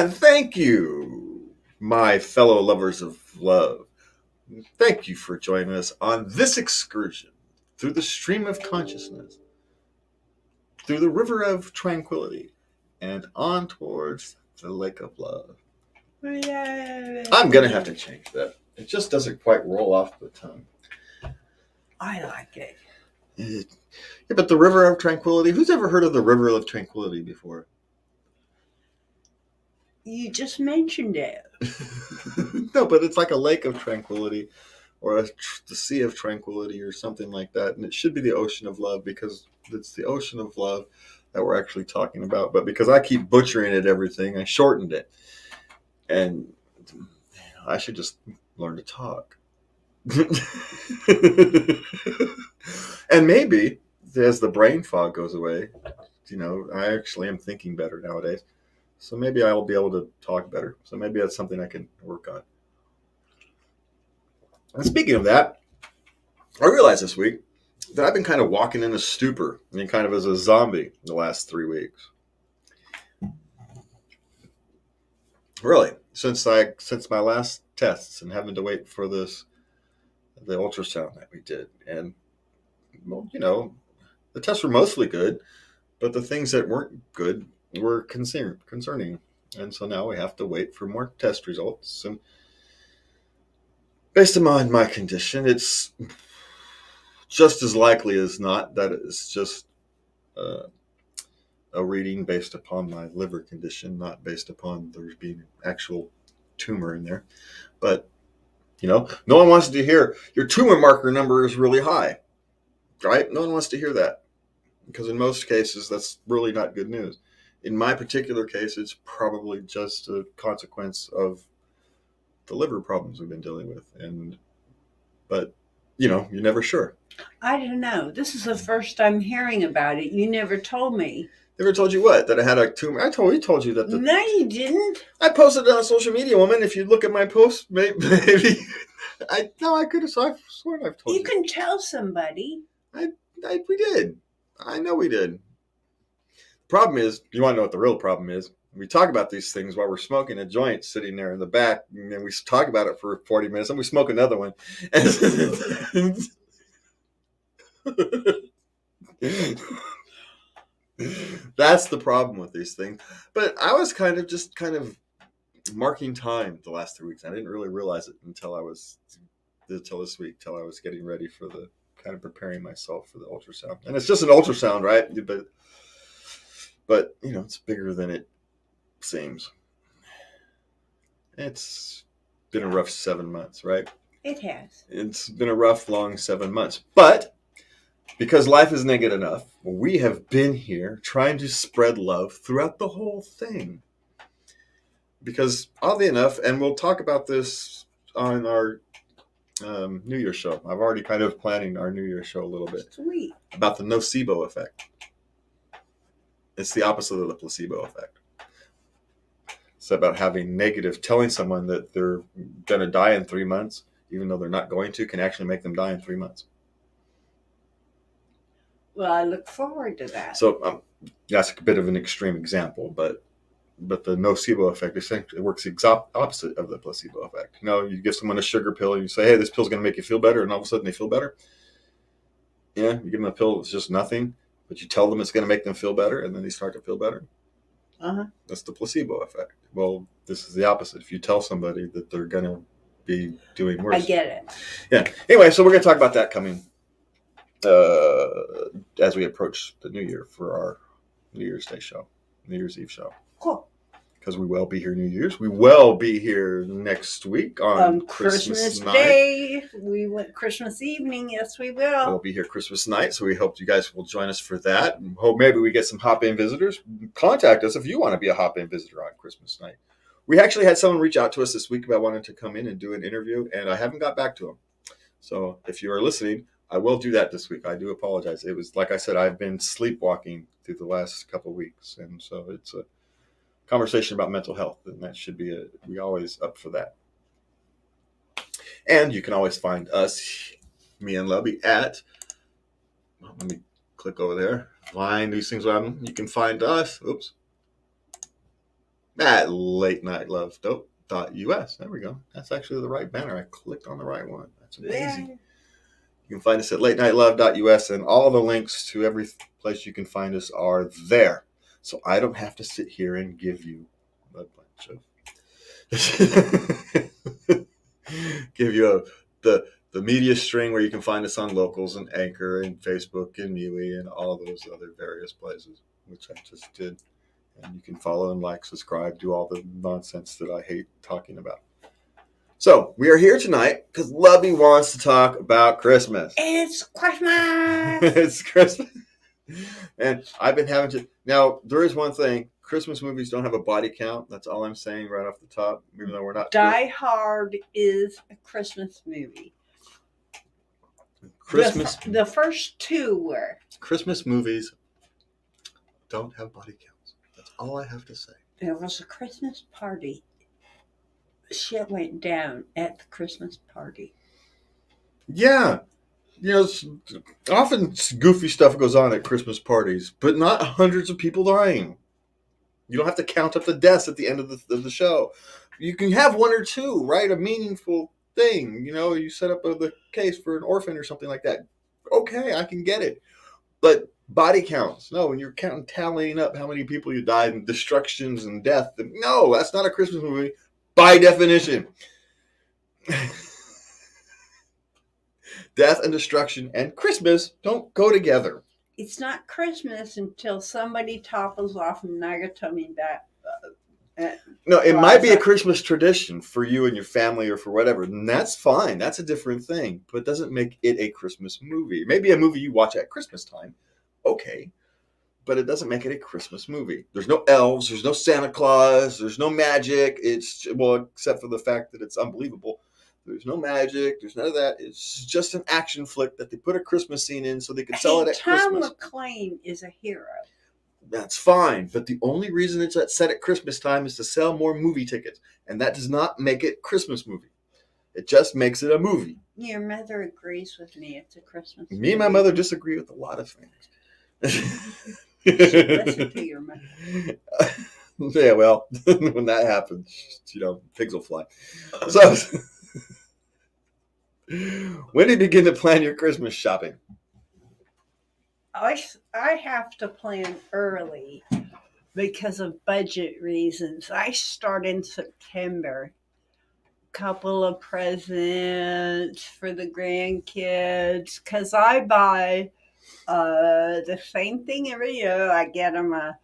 And thank you, my fellow lovers of love. Thank you for joining us on this excursion through the stream of consciousness, through the river of tranquility, and on towards the lake of love. Yay. I'm going to have to change that. It just doesn't quite roll off the tongue. I like it. Yeah, but the river of tranquility, who's ever heard of the river of tranquility before? You just mentioned it. No, but it's like a lake of tranquility or the sea of tranquility or something like that. And it should be the ocean of love because it's the ocean of love that we're actually talking about. But because I keep butchering it, everything, I shortened it. And I should just learn to talk. And maybe as the brain fog goes away, I actually am thinking better nowadays. So maybe I'll be able to talk better. So maybe that's something I can work on. And speaking of that, I realized this week that I've been kind of walking in a stupor, kind of as a zombie the last 3 weeks. Really, since my last tests and having to wait for the ultrasound that we did. And, well, the tests were mostly good, but the things that weren't good were concerning. And so now we have to wait for more test results. And based on my condition, it's just as likely as not that it's just a reading based upon my liver condition, not based upon there being an actual tumor in there. But, no one wants to hear your tumor marker number is really high, right? No one wants to hear that because in most cases, that's really not good news. In my particular case, it's probably just a consequence of the liver problems we've been dealing with. But, you're never sure. I don't know. This is the first I'm hearing about it. You never told me. Never told you what? That I had a tumor? I told you that. No, you didn't. I posted it on social media, woman. If you look at my post, maybe I could have. I've sworn I've told you. You can tell somebody. We did. I know we did. The problem is, you want to know what the real problem is? We talk about these things while we're smoking a joint sitting there in the back, and then we talk about it for 40 minutes, and we smoke another one. That's the problem with these things. But I was kind of marking time the last 3 weeks. I didn't really realize it until this week, till I was getting ready for the kind of preparing myself for the ultrasound. And it's just an ultrasound, right? But it's bigger than it seems. It's been a rough 7 months, right? It has. It's been a rough, long 7 months. But because life isn't good enough, we have been here trying to spread love throughout the whole thing. Because oddly enough, and we'll talk about this on our New Year's show. I've already kind of planning our New Year's show a little bit. Sweet. About the Nocebo Effect. It's the opposite of the placebo effect. It's about telling someone that they're going to die in 3 months, even though they're not going to, can actually make them die in 3 months. Well, I look forward to that. So that's a bit of an extreme example, but the nocebo effect essentially works the opposite of the placebo effect. You give someone a sugar pill and you say, hey, this pill's going to make you feel better, and all of a sudden they feel better. Yeah, you give them a pill that's just nothing, but you tell them it's going to make them feel better, and then they start to feel better. Uh-huh. That's the placebo effect. Well, this is the opposite. If you tell somebody that they're going to be doing worse. I get it. Yeah. Anyway, so we're going to talk about that coming as we approach the New Year for our New Year's Day show, New Year's Eve show. Cool. Because we will be here New Year's. We will be here next week on Christmas night. Day. We went Christmas evening. Yes, we will. We'll be here Christmas night, so we hope you guys will join us for that. And hope maybe we get some hop-in visitors. Contact us if you want to be a hop-in visitor on Christmas night. We actually had someone reach out to us this week about wanting to come in and do an interview, and I haven't got back to them. So if you are listening, I will do that this week. I do apologize. It was, like I said, I've been sleepwalking through the last couple of weeks, and so it's a conversation about mental health, and that should be we always up for that. And you can always find us, me and Lubby, at, let me click over there, find these things. You can find us, at latenightlovedope.us. There we go. That's actually the right banner. I clicked on the right one. That's amazing. Yeah. You can find us at latenightLove.us, and all the links to every place you can find us are there. So I don't have to sit here and give you a bunch of give you the media string where you can find us on Locals and Anchor and Facebook and MeWe and all those other various places, which I just did. And you can follow and like, subscribe, do all the nonsense that I hate talking about. So we are here tonight because Lubby wants to talk about Christmas. It's Christmas. It's Christmas. And I've been having to. Now, there is one thing. Christmas movies don't have a body count. That's all I'm saying right off the top, even though we're not. Die Hard is a Christmas movie. Christmas. The first two were. Christmas movies don't have body counts. That's all I have to say. There was a Christmas party. Shit went down at the Christmas party. Yeah. Often goofy stuff goes on at Christmas parties, but not hundreds of people dying. You don't have to count up the deaths at the end of the show. You can have one or two, right? A meaningful thing. You set up the case for an orphan or something like that. Okay, I can get it. But body counts. No, when you're tallying up how many people you died and destructions and death. No, that's not a Christmas movie by definition. Death and destruction and Christmas don't go together. It's not Christmas until somebody topples off Nagatomi that. No, it might be a Christmas tradition for you and your family or for whatever. And that's fine. That's a different thing. But it doesn't make it a Christmas movie. Maybe a movie you watch at Christmas time. Okay. But it doesn't make it a Christmas movie. There's no elves. There's no Santa Claus. There's no magic. Except for the fact that it's unbelievable. There's no magic. There's none of that. It's just an action flick that they put a Christmas scene in so they can sell it at Christmas. Tom McClane is a hero. That's fine. But the only reason it's set at Christmas time is to sell more movie tickets. And that does not make it a Christmas movie. It just makes it a movie. Your mother agrees with me. It's a Christmas movie. Me and my mother disagree with a lot of things. You should listen to your mother. Yeah, well, when that happens, pigs will fly. So, when do you begin to plan your Christmas shopping? I have to plan early because of budget reasons. I start in September. Couple of presents for the grandkids because I buy the same thing every year. I get them a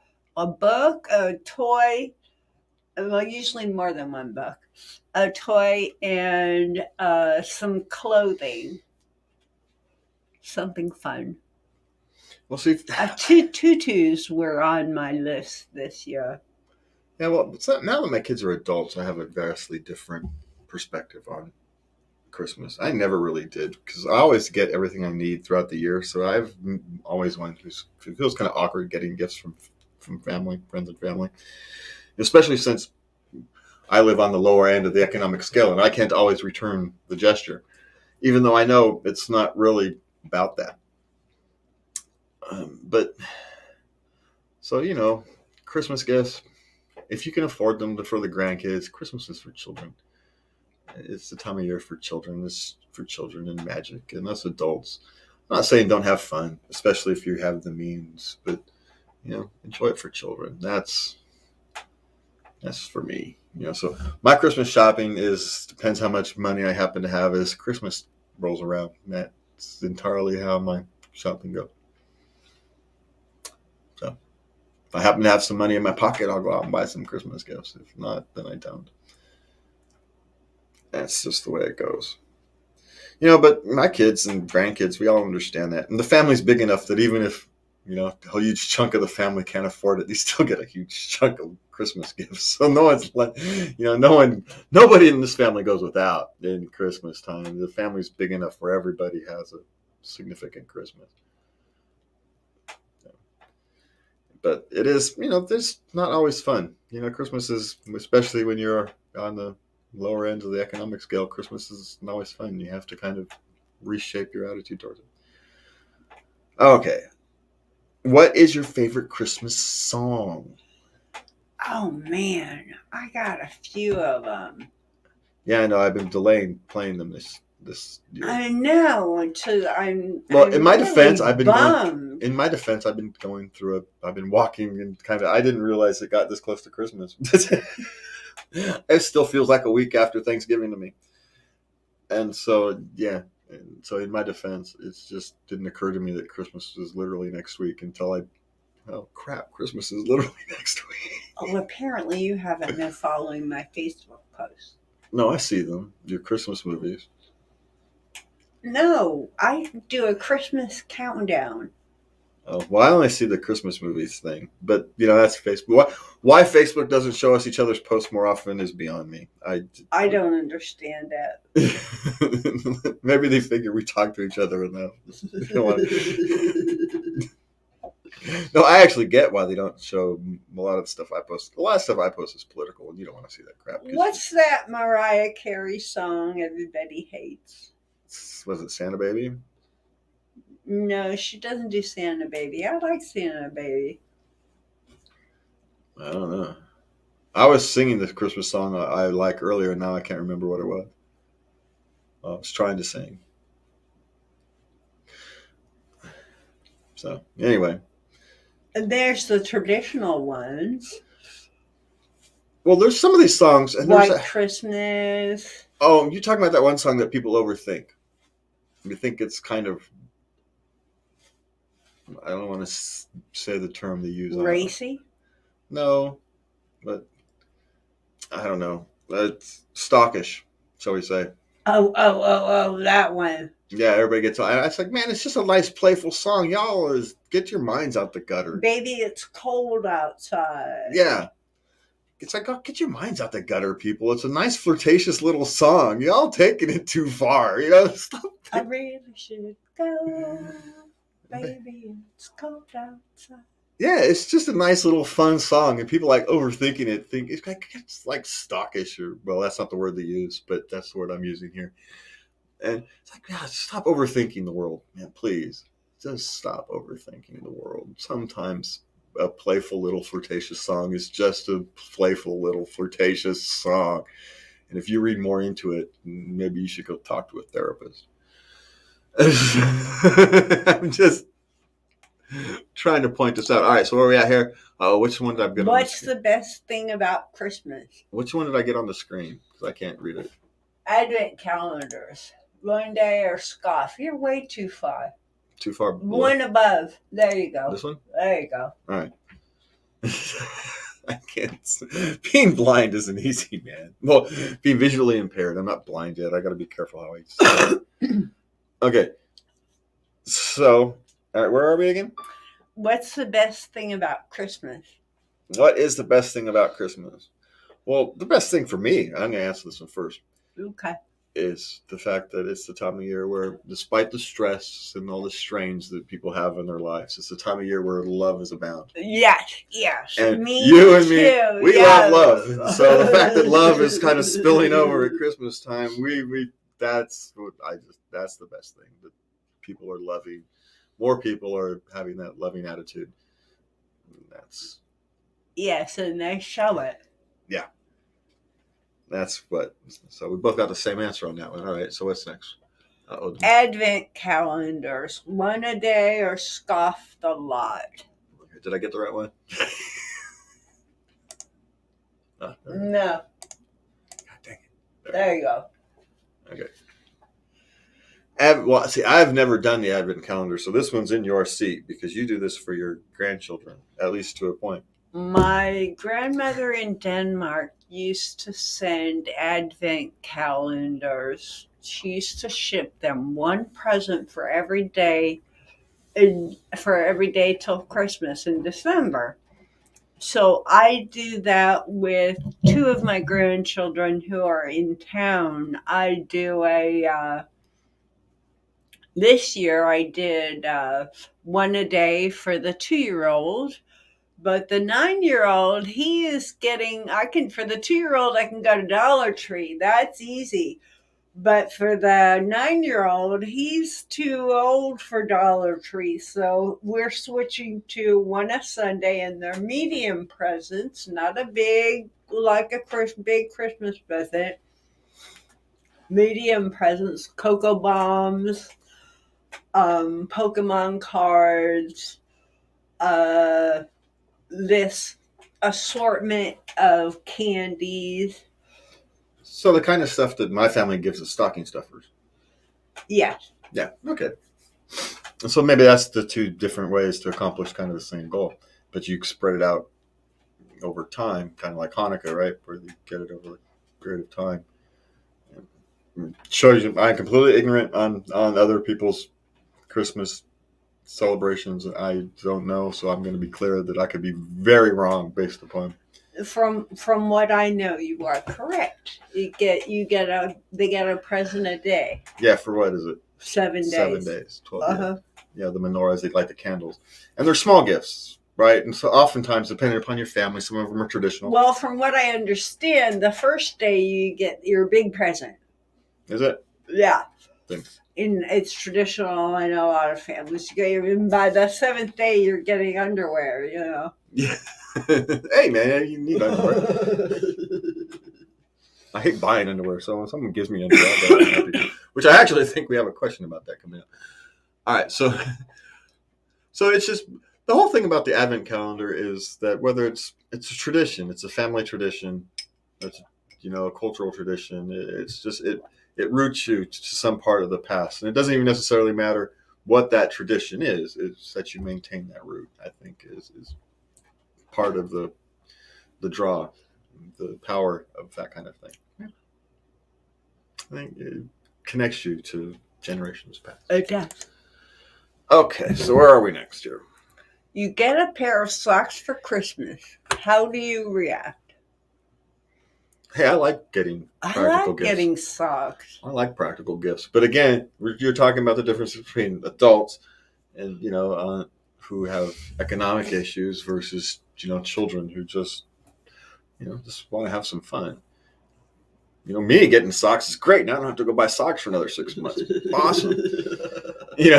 book, a toy, well, usually more than one book, a toy, and some clothing, something fun. Well, see, tutus were on my list this year. Yeah, well, now that my kids are adults, I have a vastly different perspective on Christmas. I never really did because I always get everything I need throughout the year. So I've always went. It feels kind of awkward getting gifts from family, friends, and family, especially since I live on the lower end of the economic scale, and I can't always return the gesture, even though I know it's not really about that. But so Christmas gifts, if you can afford them for the grandkids, Christmas is for children. It's the time of year for children. It's for children and magic, and us adults. I'm not saying don't have fun, especially if you have the means, but enjoy it for children. That's for me. So my Christmas shopping depends how much money I happen to have as Christmas rolls around. That's entirely how my shopping goes. So if I happen to have some money in my pocket, I'll go out and buy some Christmas gifts. If not, then I don't. That's just the way it goes. But my kids and grandkids, we all understand that. And the family's big enough that even if, a huge chunk of the family can't afford it, they still get a huge chunk of Christmas gifts. So nobody in this family goes without in Christmas time. The family's big enough where everybody has a significant Christmas. But it is, there's not always fun. Christmas is, especially when you're on the lower end of the economic scale, Christmas is not always fun. You have to kind of reshape your attitude towards it. Okay. What is your favorite Christmas song? Oh man, I got a few of them. Yeah, I know. I've been delaying playing them this year. I know. Until I'm. Well, I'm in my defense, really bummed. I've been going through it. I've been walking and kind of. I didn't realize it got this close to Christmas. It still feels like a week after Thanksgiving to me. And so, yeah. And so, in my defense, it just didn't occur to me that Christmas was literally next week until oh crap, Christmas is literally next week. Oh, apparently you haven't been following my Facebook posts. No, I see them. Your Christmas movies. No, I do a Christmas countdown. Oh, well, I only see the Christmas movies thing, but that's Facebook. Why Facebook doesn't show us each other's posts more often is beyond me. I don't understand that. Maybe they figure we talk to each other enough. No, I actually get why they don't show a lot of the stuff I post. A lot of stuff I post is political, and you don't want to see that crap. What's that Mariah Carey song everybody hates? Was it Santa Baby? No, she doesn't do Santa Baby. I like Santa Baby. I don't know. I was singing the Christmas song I like earlier, and now I can't remember what it was. I was trying to sing. So, anyway. And there's the traditional ones. Well, there's some of these songs. And White Christmas. Oh, you're talking about that one song that people overthink. You think it's kind of, I don't want to say the term they use. Racy? No, but I don't know. It's stockish, shall we say. Oh, that one. Yeah, everybody gets. It's like, man, it's just a nice, playful song. Y'all get your minds out the gutter. Baby, it's cold outside. Yeah. It's like, oh, get your minds out the gutter, people. It's a nice, flirtatious little song. Y'all taking it too far. Stop. I really should go. Baby, it's cold outside. Yeah, it's just a nice little fun song, and people like overthinking it. Think it's like stockish, or well, that's not the word they use, but that's the word I'm using here. And it's like, yeah, stop overthinking the world, man. Please, just stop overthinking the world. Sometimes a playful little flirtatious song is just a playful little flirtatious song, and if you read more into it, maybe you should go talk to a therapist. I'm just trying to point this out. All right, so where are we at here? Which one did I get? What's the best thing about Christmas? Which one did I get on the screen? Because I can't read it. Advent calendars. One day or scoff. You're way too far. Too far. One above. There you go. This one? There you go. All right. I can't. Being blind isn't easy, man. Well, being visually impaired. I'm not blind yet. I got to be careful how I say it. Okay. So, all right, where are we again? What's the best thing about Christmas? What is the best thing about Christmas? Well, the best thing for me, I'm going to answer this one first. Okay. Is the fact that it's the time of year where, despite the stress and all the strains that people have in their lives, it's the time of year where love is abound. Yes. And me you and too. me, we love love. So the fact that love is kind of spilling over at Christmas time, that's the best thing. That people are loving. More people are having that loving attitude. That's. Yes, and they show it. Yeah. That's what. So we both got the same answer on that one. All right. So what's next? Advent calendars. One a day or scoff the lot. Did I get the right one? No. God dang it. There you go. Okay. Well, see, I've never done the Advent calendar, so this one's in your seat because you do this for your grandchildren, at least to a point. My grandmother in Denmark used to send Advent calendars. She used to ship them one present for every day, till Christmas in December. So I do that with two of my grandchildren who are in town. I do this year I did one a day for the 2-year-old. But the 9-year-old, for the 2-year-old, I can go to Dollar Tree. That's easy. But for the 9-year-old, he's too old for Dollar Tree. So we're switching to one a Sunday, and they're medium presents, not a big, like a big Christmas present. Medium presents, cocoa bombs, Pokemon cards, uh, this assortment of candies. So the kind of stuff that my family gives as stocking stuffers. Yes. Yeah. Okay. So maybe that's the two different ways to accomplish kind of the same goal, but you spread it out over time, kind of like Hanukkah, right? Where you get it over a period of time. Shows you I'm completely ignorant on other people's Christmas celebrations. I don't know, so I'm going to be clear that I could be very wrong based upon. From what I know, you are correct. They get a present a day. Yeah, for what is it? 7 days. 7 days. 12. Yeah, the menorahs, they light the candles, and they're small gifts, right? And so oftentimes, depending upon your family, some of them are traditional. Well, from what I understand, the first day you get your big present. Is it? Yeah. Thanks. It's traditional in a lot of families. And by the 7th day, you're getting underwear. Yeah. Hey, man, you need underwear. I hate buying underwear, so when someone gives me underwear, I'm happy. Which I actually think we have a question about that coming up. All right, so it's just the whole thing about the Advent calendar is that whether it's a tradition, it's a family tradition, it's a cultural tradition. It's just it roots you to some part of the past, and it doesn't even necessarily matter what that tradition is. It's that you maintain that root. I think is part of the draw, the power of that kind of thing. I think it connects you to generations past. It does. Okay, so where are we next year? You get a pair of socks for Christmas. How do you react? Hey, I like getting practical gifts. Getting socks. I like practical gifts. But again, you're talking about the difference between adults and, who have economic issues versus, children who just want to have some fun. Me getting socks is great. Now I don't have to go buy socks for another 6 months. Awesome. You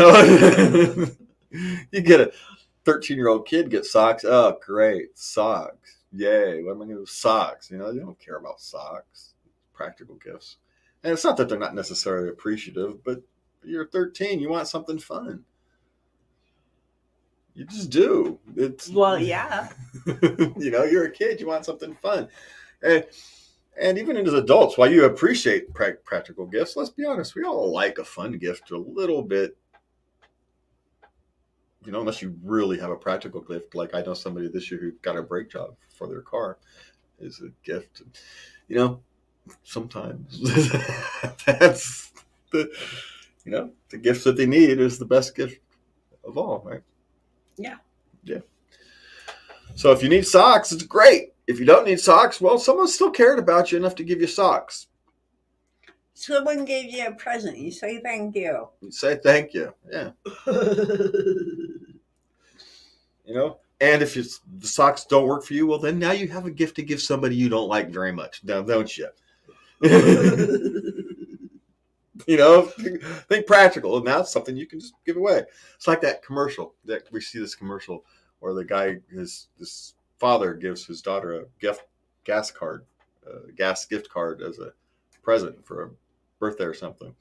get a 13-year-old kid get socks. Oh, great. Socks. Yay. What am I going to do with socks? They don't care about socks. Practical gifts. And it's not that they're not necessarily appreciative, but you're 13. You want something fun. You just do. Well, yeah. You're a kid. You want something fun. And even as adults, while you appreciate practical gifts, let's be honest, we all like a fun gift a little bit. Unless you really have a practical gift, like I know somebody this year who got a brake job for their car is a gift. Sometimes that's the gift that they need is the best gift of all, right? Yeah. Yeah. So if you need socks, it's great. If you don't need socks, well, someone still cared about you enough to give you socks. Someone gave you a present. You say thank you. You say thank you. Yeah. And if the socks don't work for you, well, then now you have a gift to give somebody you don't like very much. Now, don't you? Think practical. And now it's something you can just give away. It's like that commercial that we see this commercial where the guy, his father gives his daughter a gas gift card as a present for a birthday or something.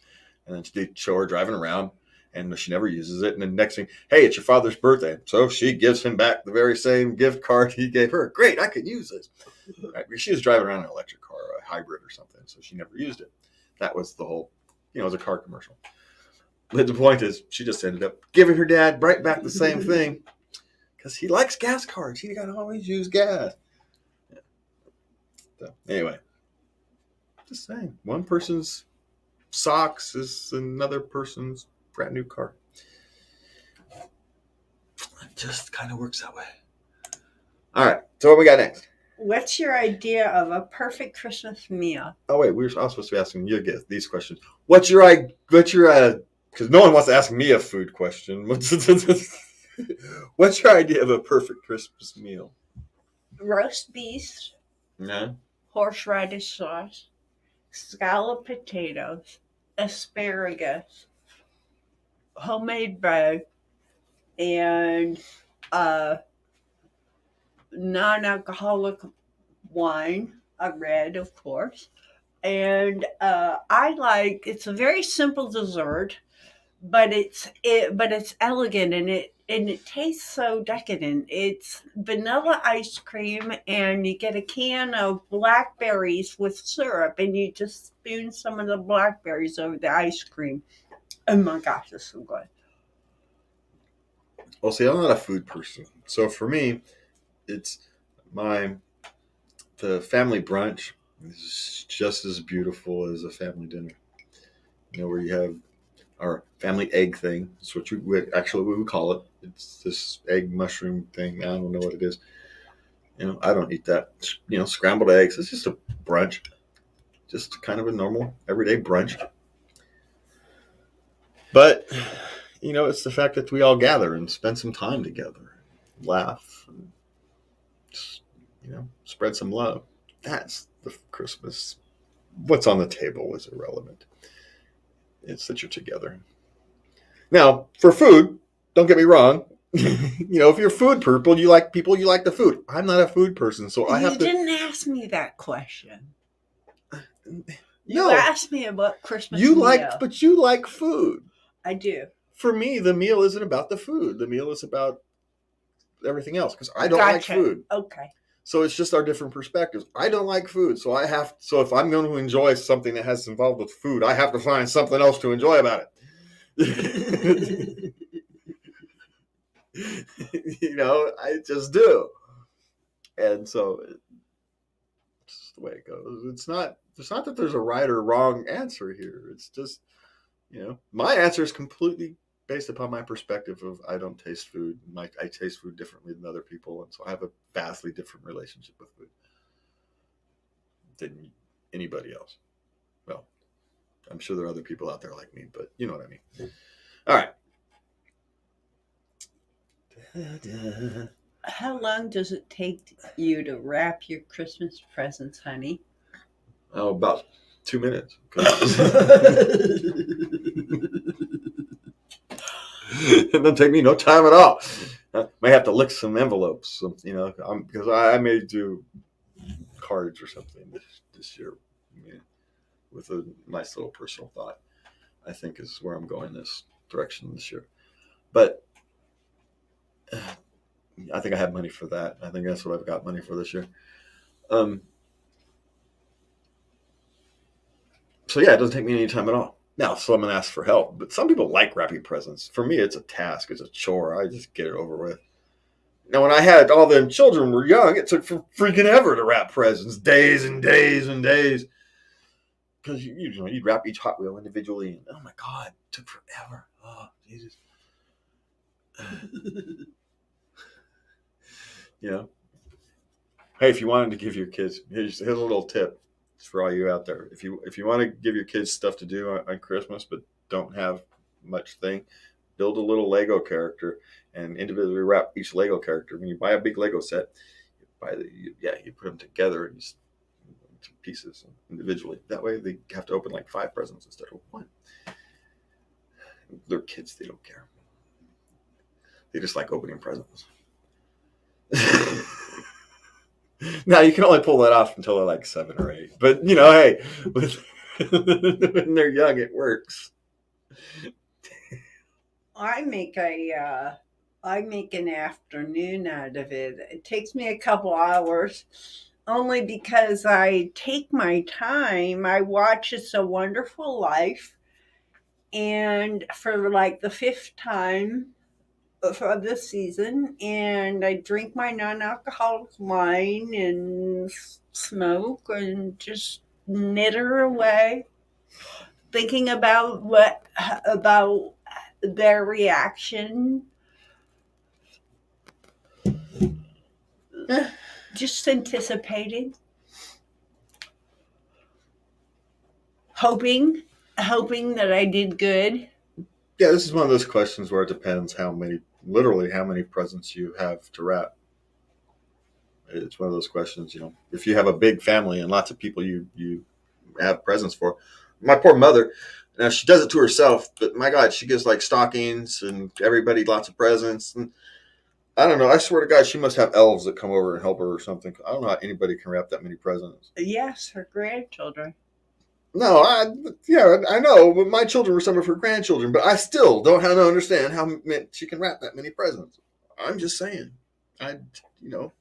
And then they show her driving around and she never uses it. And then next thing, hey, it's your father's birthday. So she gives him back the very same gift card he gave her. Great, I could use this. Right? She was driving around an electric car, a hybrid or something. So she never used it. That was the whole, it was a car commercial. But the point is, she just ended up giving her dad right back the same thing because he likes gas cards. He got to always use gas. Yeah. So anyway, just saying, one person's socks is another person's brand new car. It just kind of works that way. All right. So what we got next? What's your idea of a perfect Christmas meal? Oh wait, I was supposed to be asking you these questions. What's your because no one wants to ask me a food question. What's your idea of a perfect Christmas meal? Roast beef. Yeah. Horseradish sauce. Scalloped potatoes. asparagus, homemade bread, and uh, non-alcoholic wine, a red, of course. And I like it's a very simple dessert, but it's elegant and it tastes so decadent. It's vanilla ice cream, and you get a can of blackberries with syrup, and you just spoon some of the blackberries over the ice cream. Oh my gosh, it's so good. Well, see, I'm not a food person, so for me, it's my the family brunch is just as beautiful as a family dinner. Where you have our family egg thing. That's what we would call it. It's this egg mushroom thing. I don't know what it is. I don't eat that. Scrambled eggs. It's just a brunch, just kind of a normal everyday brunch. But it's the fact that we all gather and spend some time together, laugh, and just, spread some love. That's the Christmas. What's on the table is irrelevant. It's that you're together. Now, for food, don't get me wrong. If you're food people, you like the food. I'm not a food person, so I have to. You didn't ask me that question. You No, asked me about Christmas you meal. but you like food. I do. For me, the meal isn't about the food. The meal is about everything else because I don't like food. Okay. So it's just our different perspectives. I don't like food, so if I'm going to enjoy something that has involved with food, I have to find something else to enjoy about it. I just do. And so it's the way it goes. It's not that there's a right or wrong answer here. It's just, my answer is completely based upon my perspective of I don't taste food. I taste food differently than other people. And so I have a vastly different relationship with food than anybody else. Well, I'm sure there are other people out there like me, but you know what I mean. All right. How long does it take you to wrap your Christmas presents, honey? Oh, about 2 minutes. It doesn't take me no time at all. I may have to lick some envelopes, because I may do cards or something this year, with a nice little personal thought. I think is where I'm going this direction this year. But I think I have money for that. I think that's what I've got money for this year. So yeah, it doesn't take me any time at all. Now, someone asks for help, but some people like wrapping presents. For me, it's a task. It's a chore. I just get it over with. Now, when I had all them children were young, it took for freaking ever to wrap presents, days and days and days. Because you'd wrap each Hot Wheel individually, and oh my God, it took forever. Oh Jesus. Hey, if you wanted to give your kids, here's a little tip for all you out there. If you want to give your kids stuff to do on Christmas, but don't have much thing, build a little Lego character and individually wrap each Lego character. When you buy a big Lego set, you put them together and just pieces individually. That way they have to open like 5 presents instead of 1. They're kids; they don't care. They just like opening presents. Now you can only pull that off until they're like 7 or 8. But hey, when they're young, it works. I make an afternoon out of it. It takes me a couple hours, only because I take my time. I watch It's a Wonderful Life, and for like the 5th time for this season, and I drink my non-alcoholic wine and smoke and just knitter away, thinking about their reaction, just anticipating, hoping that I did good. Yeah, this is one of those questions where it depends how many presents you have to wrap. It's one of those questions, if you have a big family and lots of people you have presents for. My poor mother, Now she does it to herself, but my God, she gives like stockings and everybody lots of presents. And I don't know. I swear to God, she must have elves that come over and help her or something. I don't know how anybody can wrap that many presents. Yes, her grandchildren. No, I know, but my children were some of her grandchildren, but I still don't understand how she can wrap that many presents. I'm just saying, I, you know,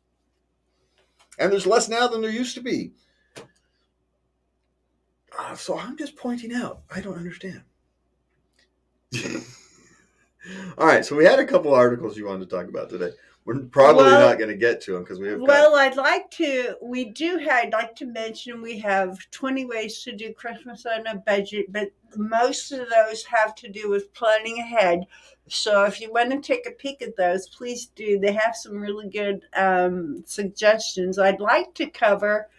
and there's less now than there used to be. So I'm just pointing out, I don't understand. All right, so we had a couple articles you wanted to talk about today. We're probably not going to get to them because we have. I'd like to. I'd like to mention we have 20 ways to do Christmas on a budget, but most of those have to do with planning ahead. So if you want to take a peek at those, please do. They have some really good suggestions. I'd like to cover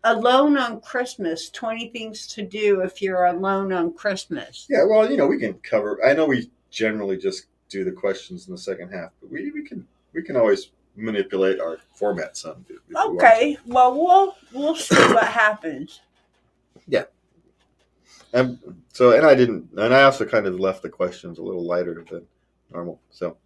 alone on Christmas, 20 things to do if you're alone on Christmas. Yeah, well, we can cover. I know we generally just do the questions in the second half, but we can always manipulate our format some. Okay, well we'll see what happens. Yeah. And I also kind of left the questions a little lighter than normal. So,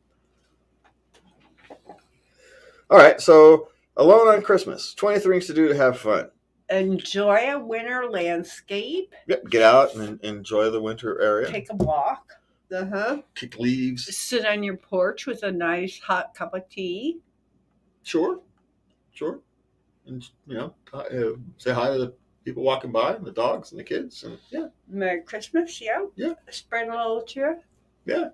all right. So, alone on Christmas, 20 things to do to have fun. Enjoy a winter landscape. Yep. Get out and enjoy the winter area. Take a walk. Kick leaves. Sit on your porch with a nice hot cup of tea. Sure. And say hi to the people walking by, and the dogs and the kids, and yeah. Merry Christmas, yeah. Yeah. Spread a little cheer. Yeah.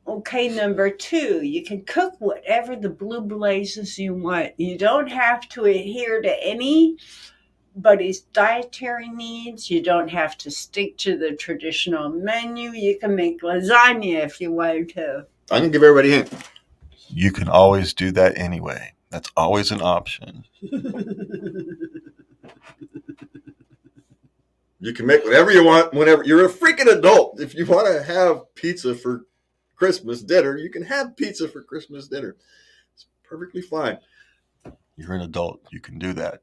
Okay, number 2, you can cook whatever the blue blazes you want. You don't have to adhere to anybody's dietary needs. You don't have to stick to the traditional menu. You can make lasagna if you want to. I can give everybody a hint. You can always do that anyway. That's always an option. You can make whatever you want whenever. You're a freaking adult. If you want to have pizza for Christmas dinner, you can have pizza for Christmas dinner. It's perfectly fine. You're an adult. You can do that.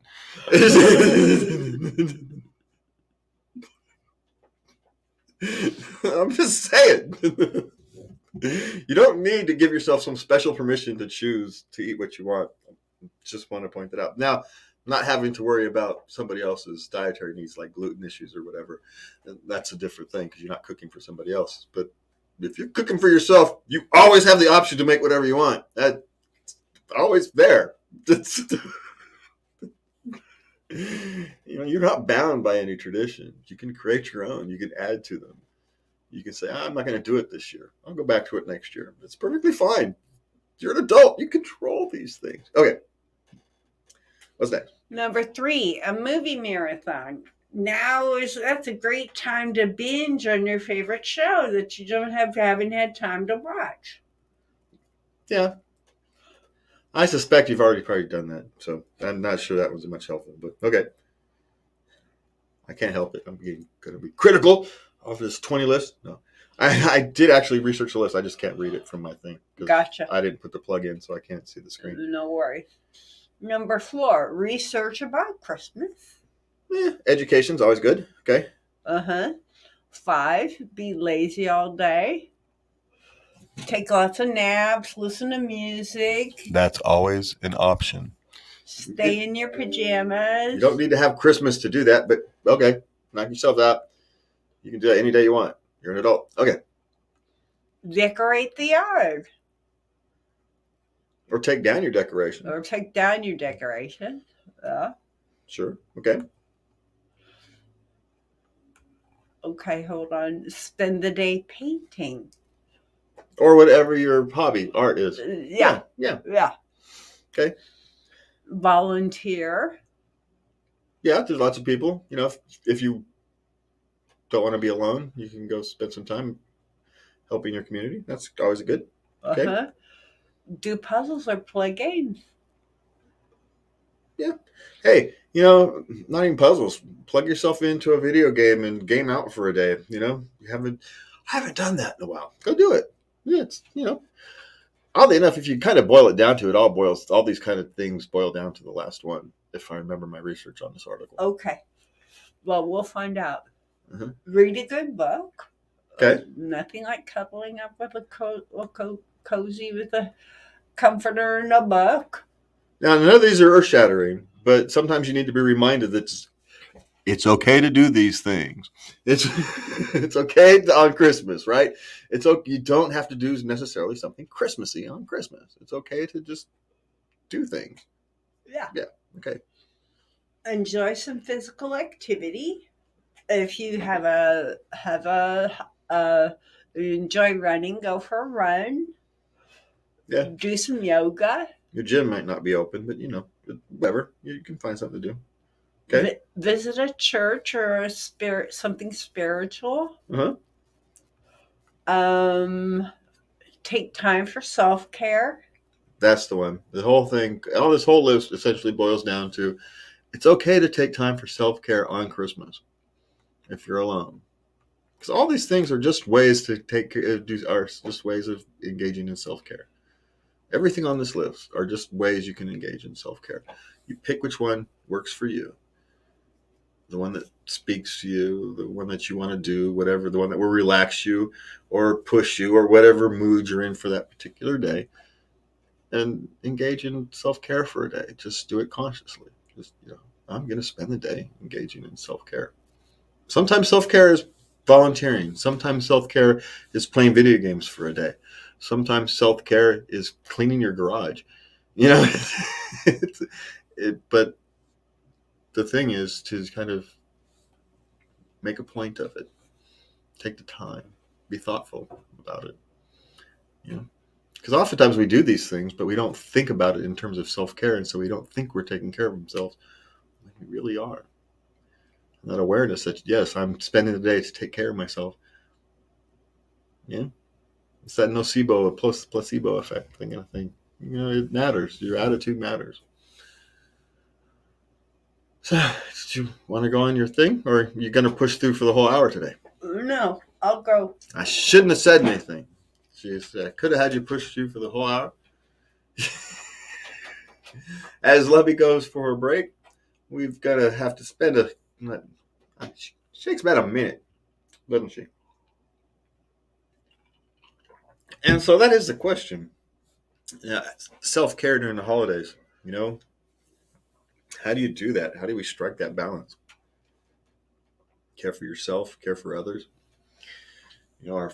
I'm just saying. You don't need to give yourself some special permission to choose to eat what you want. Just want to point that out. Now, not having to worry about somebody else's dietary needs like gluten issues or whatever, that's a different thing because you're not cooking for somebody else. But if you're cooking for yourself, you always have the option to make whatever you want. That's always there. You're not bound by any tradition. You can create your own. You can add to them. You can say, I'm not going to do it this year. I'll go back to it next year. It's perfectly fine. You're an adult. You control these things. Okay. What's next? Number 3, a movie marathon. That's a great time to binge on your favorite show that you haven't had time to watch. Yeah. I suspect you've already probably done that. So I'm not sure that was much helpful, but okay. I can't help it. I'm going to be critical of this 20 list. No. I did actually research the list. I just can't read it from my thing. Gotcha. I didn't put the plug in, so I can't see the screen. No worries. Number 4, research about Christmas. Education's always good. Okay. 5, be lazy all day. Take lots of naps, listen to music. That's always an option. Stay in your pajamas. You don't need to have Christmas to do that, but okay. Knock yourself out. You can do that any day you want. You're an adult. Okay. Decorate the yard. Or take down your decoration. Yeah. Sure. Okay. Okay, hold on. Spend the day painting. Or whatever your hobby, art is. Yeah. Okay. Volunteer. Yeah, there's lots of people. If you don't want to be alone, you can go spend some time helping your community. That's always a good. Okay. Do puzzles or play games. Yeah. Hey, not even puzzles. Plug yourself into a video game and game out for a day. I haven't done that in a while. Go do it. Yeah, it's oddly enough, if you kind of boil it down to it, all these kind of things boil down to the last one, if I remember my research on this article. Okay. Well, we'll find out. Uh-huh. Read a good book. Okay. Nothing like cuddling up with a cozy with a comforter and a book. Now, none of these are earth shattering, but sometimes you need to be reminded that it's okay to do these things. It's it's okay on Christmas, right? It's okay. You don't have to do necessarily something Christmassy on Christmas. It's okay to just do things. Yeah. Yeah. Okay. Enjoy some physical activity. If you you enjoy running, go for a run. Yeah. Do some yoga. Your gym might not be open, but whatever. You can find something to do. Okay. Visit a church or a spirit something spiritual. Uh-huh. Um, take time for self care. That's the one. The whole thing, all this whole list essentially boils down to it's okay to take time for self-care on Christmas if you're alone. Because all these things are just ways to are just ways of engaging in self-care. Everything on this list are just ways you can engage in self-care. You pick which one works for you. The one that speaks to you, the one that you want to do, whatever, the one that will relax you or push you or whatever mood you're in for that particular day. And engage in self-care for a day. Just do it consciously. Just, I'm going to spend the day engaging in self-care. Sometimes self-care is volunteering. Sometimes self-care is playing video games for a day. Sometimes self-care is cleaning your garage. But the thing is to kind of make a point of it. Take the time. Be thoughtful about it. Because oftentimes we do these things, but we don't think about it in terms of self-care, and so we don't think we're taking care of ourselves. We really are. And that awareness that, yes, I'm spending the day to take care of myself. Yeah. It's that nocebo placebo effect thing, I think. It matters. Your attitude matters. So, did you want to go on your thing, or are you going to push through for the whole hour today? No, I'll go. I shouldn't have said anything. I could have had you push through for the whole hour. As Lubby goes for a break, we've got to have to spend she takes about a minute, doesn't she? And so that is the question. Self-care during the holidays, how do you do that? How do we strike that balance? Care for yourself, care for others, our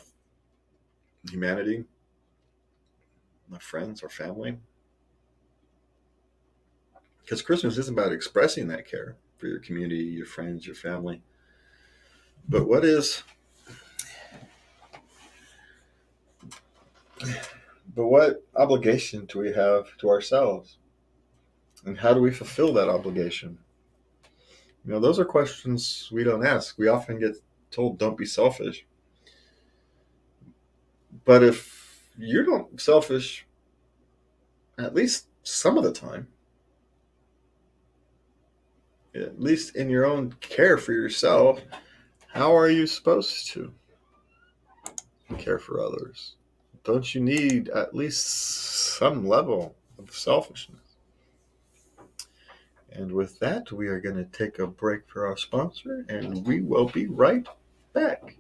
humanity, our friends, our family. Because Christmas isn't about expressing that care for your community, your friends, your family. But what obligation do we have to ourselves? And how do we fulfill that obligation? Those are questions we don't ask. We often get told, don't be selfish. But if you're not selfish, at least some of the time, at least in your own care for yourself, how are you supposed to care for others? Don't you need at least some level of selfishness? And with that, we are going to take a break for our sponsor, and we will be right back.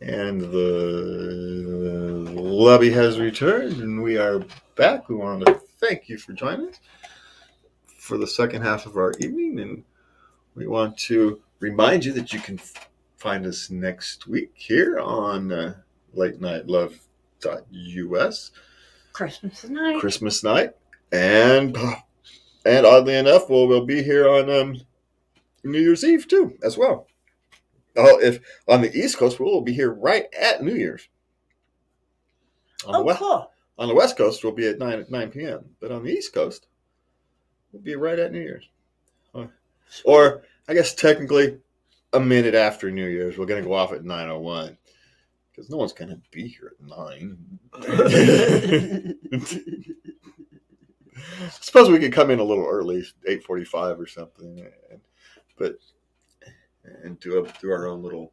And the lobby has returned, and we are back. We want to thank you for joining us for the second half of our evening, and we want to remind you that you can find us next week here on latenightLove.us. Christmas night. And oddly enough, we'll be here on New Year's Eve too, as well. If on the East Coast, we'll be here right at New Year's. Cool. On the West Coast, we'll be at 9 p.m. But on the East Coast, we'll be right at New Year's. Or, I guess technically, a minute after New Year's. We're going to go off at 9:01. Because no one's going to be here at 9. Suppose we could come in a little early, 8:45 or something, and do our own little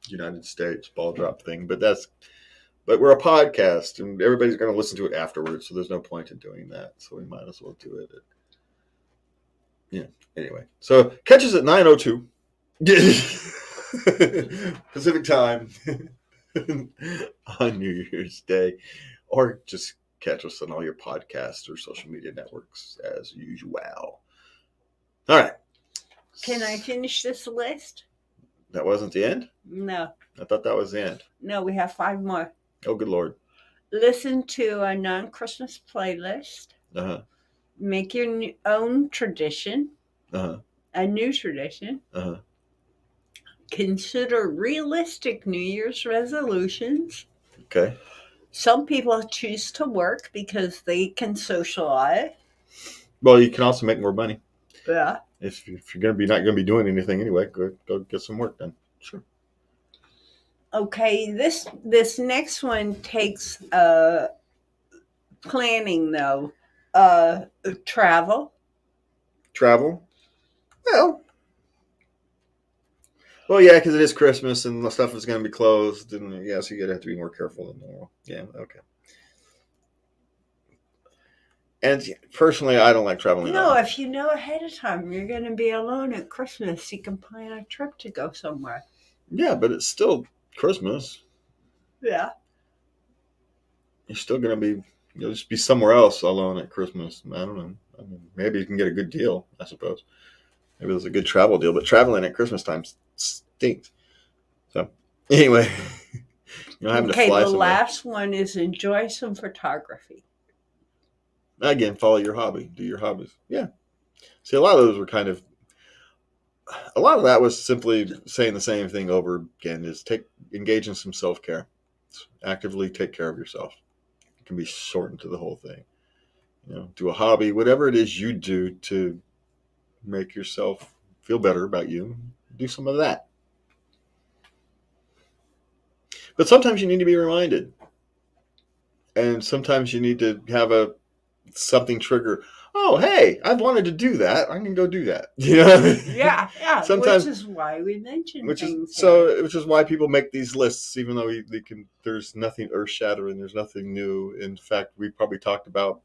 United States ball drop thing. But we're a podcast, and everybody's going to listen to it afterwards, so there's no point in doing that. So we might as well do it Yeah. Anyway, so catch us at 9:02 Pacific time on New Year's Day, or just catch us on all your podcasts or social media networks as usual. All right. Can I finish this list? That wasn't the end? No. I thought that was the end. No, we have 5 more. Oh, good Lord. Listen to a non-Christmas playlist. Uh-huh. Make your own tradition. Uh-huh. A new tradition. Uh-huh. Consider realistic New Year's resolutions. Okay. Some people choose to work because they can socialize. Well, you can also make more money. Yeah. If you're not going to be doing anything anyway, go get some work done. Sure. Okay, this next one takes planning though. Travel. Travel? Well, yeah, because it is Christmas and the stuff is going to be closed, and yeah, so you're going to have to be more careful than normal. Yeah, okay. And personally, I don't like traveling. No, if you know ahead of time you're going to be alone at Christmas, you can plan a trip to go somewhere. Yeah, but it's still Christmas. Yeah. You're still going to be, you'll just be somewhere else alone at Christmas. I don't know. I mean, maybe you can get a good deal, I suppose. Maybe there's a good travel deal, but traveling at Christmas time stinks. So, anyway, having to fly the somewhere. last one is enjoy some photography. Again, follow your hobby. Do your hobbies. Yeah. See, a lot of those were a lot of that was simply saying the same thing over again, is engage in some self-care. Actively take care of yourself. It can be shortened to the whole thing. Do a hobby, whatever it is you do to make yourself feel better about you. Do some of that. But sometimes you need to be reminded. And sometimes you need to have something trigger. Oh, hey, I've wanted to do that. I can go do that. Yeah. Sometimes, which is why we mention which things. is why people make these lists, even though there's nothing earth-shattering, there's nothing new. In fact, we probably talked about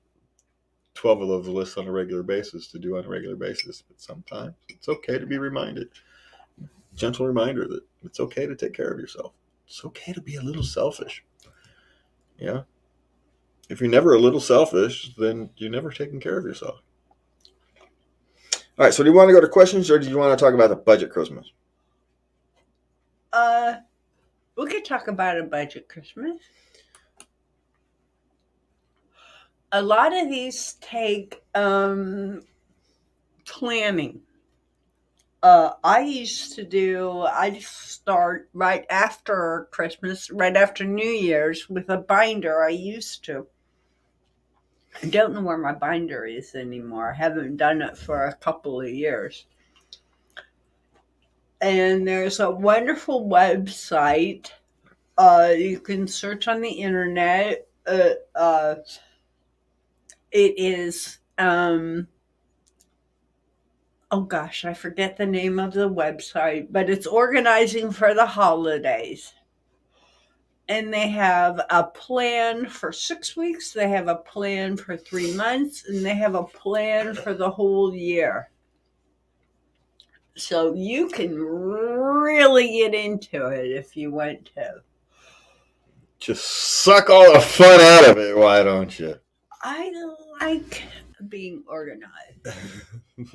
12 of those lists on a regular basis to do on a regular basis. But sometimes it's okay to be reminded. Gentle reminder that it's okay to take care of yourself. It's okay to be a little selfish. Yeah. If you're never a little selfish, then you're never taking care of yourself. All right. So do you want to go to questions, or do you want to talk about the budget Christmas? We could talk about a budget Christmas. A lot of these take planning. I start right after Christmas, right after New Year's with a binder. I don't know where my binder is anymore. I haven't done it for a couple of years. And there's a wonderful website. You can search on the internet. It is oh gosh, I forget the name of the website, but it's organizing for the holidays. And they have a plan for 6 weeks, they have a plan for 3 months, and they have a plan for the whole year. So you can really get into it if you want to. Just suck all the fun out of it, why don't you? I like being organized.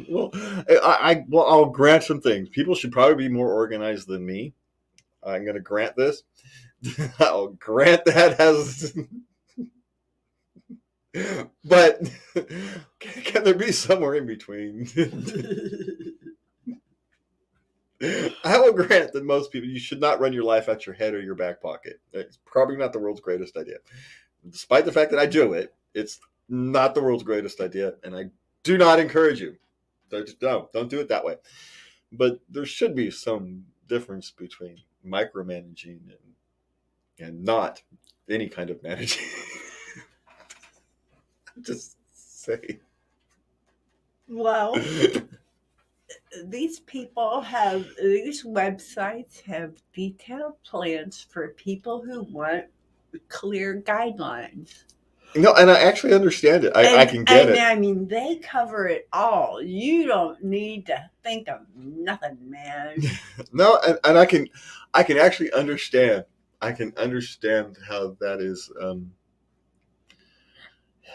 Well, I'll grant some things. People should probably be more organized than me. I'm going to grant this. I'll grant that as. But can there be somewhere in between? I will grant that most people, you should not run your life out your head or your back pocket. It's probably not the world's greatest idea. Despite the fact that I do it, it's not the world's greatest idea, and I do not encourage you. Don't do it that way. But there should be some difference between micromanaging and not any kind of managing. Just say. Well, these websites have detailed plans for people who want clear guidelines. No, and I actually understand it. I can get And it. I mean, they cover it all. You don't need to think of nothing, man. No, and I can actually understand. I can understand how that is.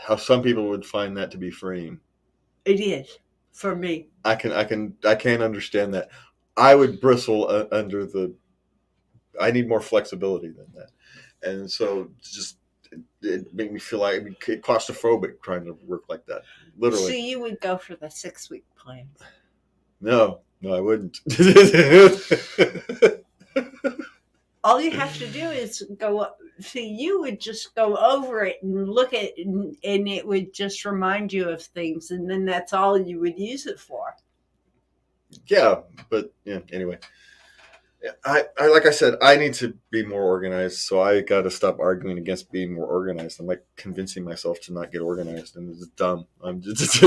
How some people would find that to be freeing. It is for me. I can understand that. I would bristle under the. I need more flexibility than that, and so just it made me feel like claustrophobic trying to work like that. So Literally, you would go for the 6 week plan. no, I wouldn't. All you have to do is go. See, you would just go over it and look at it, and it would just remind you of things, and then that's all you would use it for. Yeah, but yeah. Anyway, I like I said, I need to be more organized. So I got to stop arguing against being more organized. I'm like convincing myself to not get organized, and it's dumb. I'm just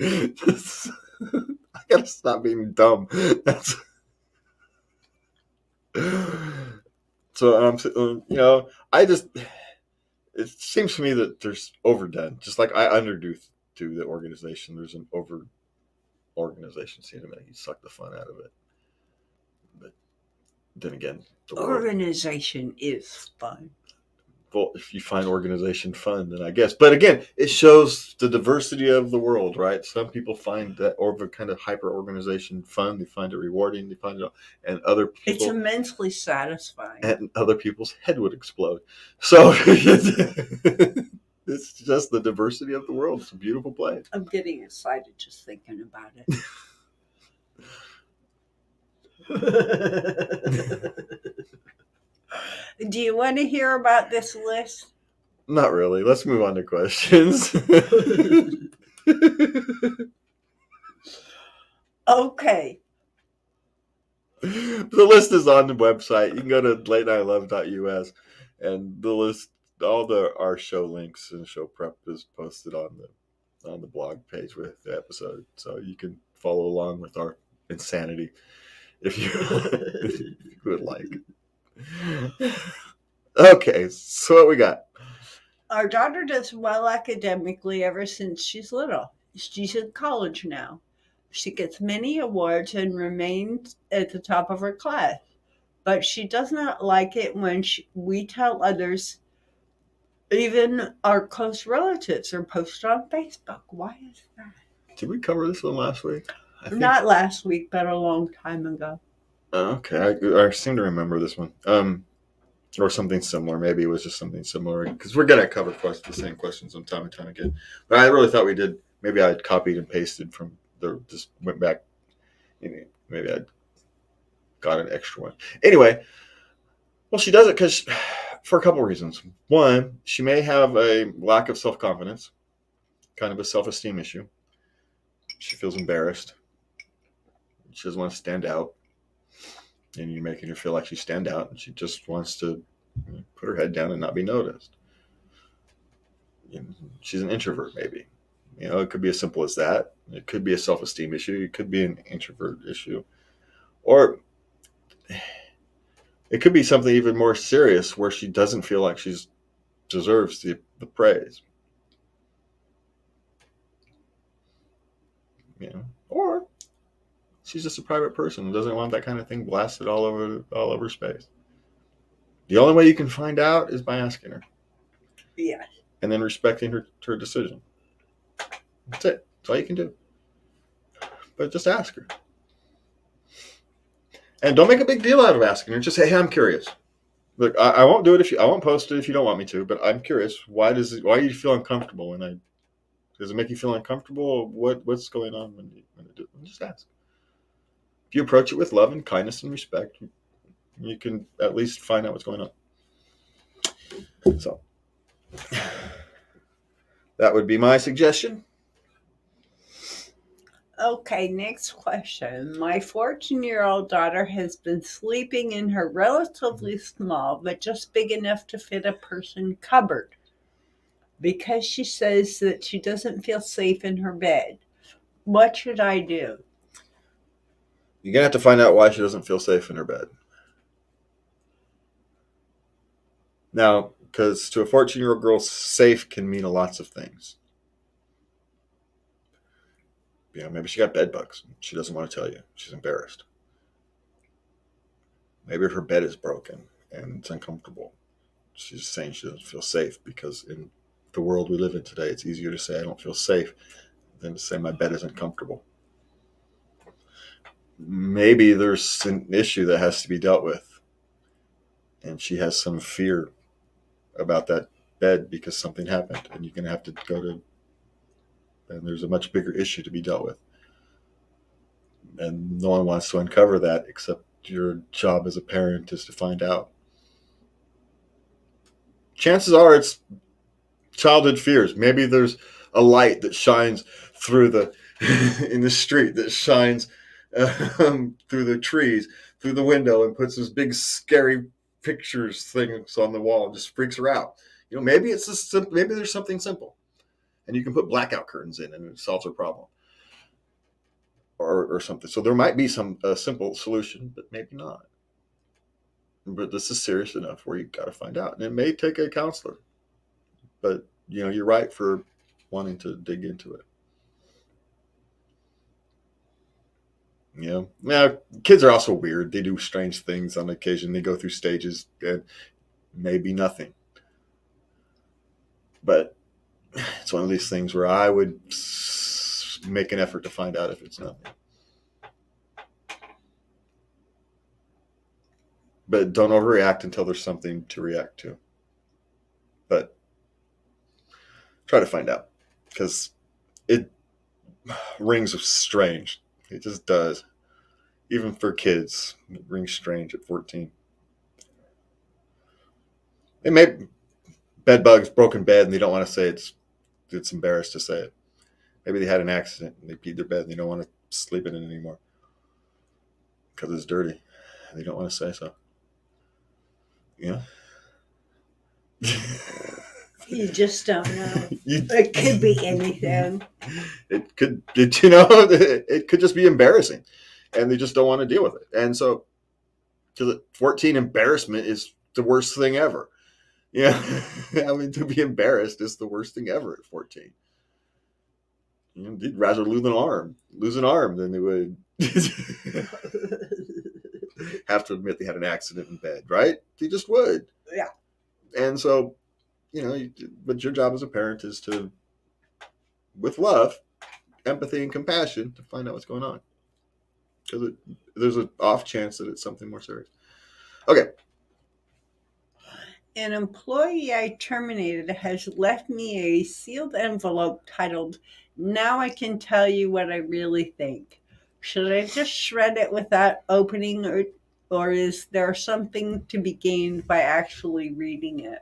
I gotta stop being dumb. That's so I just it seems to me that there's overdone. Just like I underdo to the organization, there's an over organization seem to make you suck the fun out of it. But then again, the world. Organization is fun. Well, if you find organization fun, then I guess. But again, it shows the diversity of the world, right? Some people find that or kind of hyper organization fun. They find it rewarding. They find it, and other It's people, immensely satisfying. and other people's head would explode. So it's just the diversity of the world. It's a beautiful place. I'm getting excited just thinking about it. Do you want to hear about this list? Not really. Let's move on to questions. Okay. The list is on the website. You can go to latenightLove.us, and the list, all our show links and show prep is posted on the blog page with the episode, so you can follow along with our insanity if you, if you would like. Okay, so what we got? Our daughter does well academically ever since she's little. She's in college now. She gets many awards and remains at the top of her class. But she does not like it when we tell others, even our close relatives, are posted on Facebook. Why is that? Did we cover this one last week? I think, Not last week, but a long time ago. okay, I seem to remember this one. Or something similar. Maybe it was just something similar because we're gonna cover the same questions from time and time again. But I really thought we did. Maybe I had copied and pasted from the. Just went back. Maybe I got an extra one. Anyway, well, she does it because for a couple of reasons. One, she may have a lack of self confidence, kind of a self esteem issue. She feels embarrassed. She doesn't want to stand out, and you're making her feel like she stand out, and she just wants to put her head down and not be noticed. She's an introvert, maybe. It could be as simple as that. It could be a self-esteem issue. It could be an introvert issue, or it could be something even more serious where she doesn't feel like she deserves the praise. Or she's just a private person and doesn't want that kind of thing blasted all over space. The only way you can find out is by asking her. Yeah. And then respecting her decision. That's it. That's all you can do. But just ask her. And don't make a big deal out of asking her. Just say, "Hey, I'm curious. Look, I won't do it I won't post it if you don't want me to. But I'm curious. Why do you feel uncomfortable when does it make you feel uncomfortable? What's going on when you do it? Just ask. If you approach it with love and kindness and respect, you can at least find out what's going on. So that would be my suggestion. Okay, next question. My 14-year-old daughter has been sleeping in her relatively small, but just big enough to fit a person cupboard because she says that she doesn't feel safe in her bed. What should I do? You're going to have to find out why she doesn't feel safe in her bed. Now, Because to a 14-year-old girl, safe can mean lots of things. Maybe she got bed bugs. She doesn't want to tell you. She's embarrassed. Maybe her bed is broken and it's uncomfortable. She's saying she doesn't feel safe because in the world we live in today, it's easier to say I don't feel safe than to say my bed is uncomfortable. Maybe there's an issue that has to be dealt with, and she has some fear about that bed because something happened, and you're going to have to go to, and there's a much bigger issue to be dealt with. And no one wants to uncover that except your job as a parent is to find out. Chances are it's childhood fears. Maybe there's a light that shines through the in the street that shines through the trees, through the window, and puts those big scary pictures things on the wall and just freaks her out. Maybe it's maybe there's something simple, and you can put blackout curtains in, and it solves her problem, or something. So there might be some simple solution, but maybe not. But this is serious enough where you got to find out, and it may take a counselor. But you're right for wanting to dig into it. Yeah, kids are also weird. They do strange things on occasion. They go through stages and maybe nothing. But it's one of these things where I would make an effort to find out if it's nothing. But don't overreact until there's something to react to. But try to find out, because it rings strange. It just does. Even for kids, it rings strange at 14. They may bed bugs, broken bed, and they don't want to say it's embarrassed to say it. Maybe they had an accident and they peed their bed and they don't want to sleep in it anymore because it's dirty. They don't want to say so. Yeah. You just don't know. It could be anything. It could just be embarrassing, and they just don't want to deal with it. And so, to 14, embarrassment is the worst thing ever. Yeah, to be embarrassed is the worst thing ever at 14. They'd rather lose an arm than they would have to admit they had an accident in bed, right? They just would. Yeah. And so, but your job as a parent is to, with love, empathy, and compassion, to find out what's going on. Because there's an off chance that it's something more serious. Okay. An employee I terminated has left me a sealed envelope titled, "Now I can tell you what I really think." Should I just shred it without opening, or is there something to be gained by actually reading it?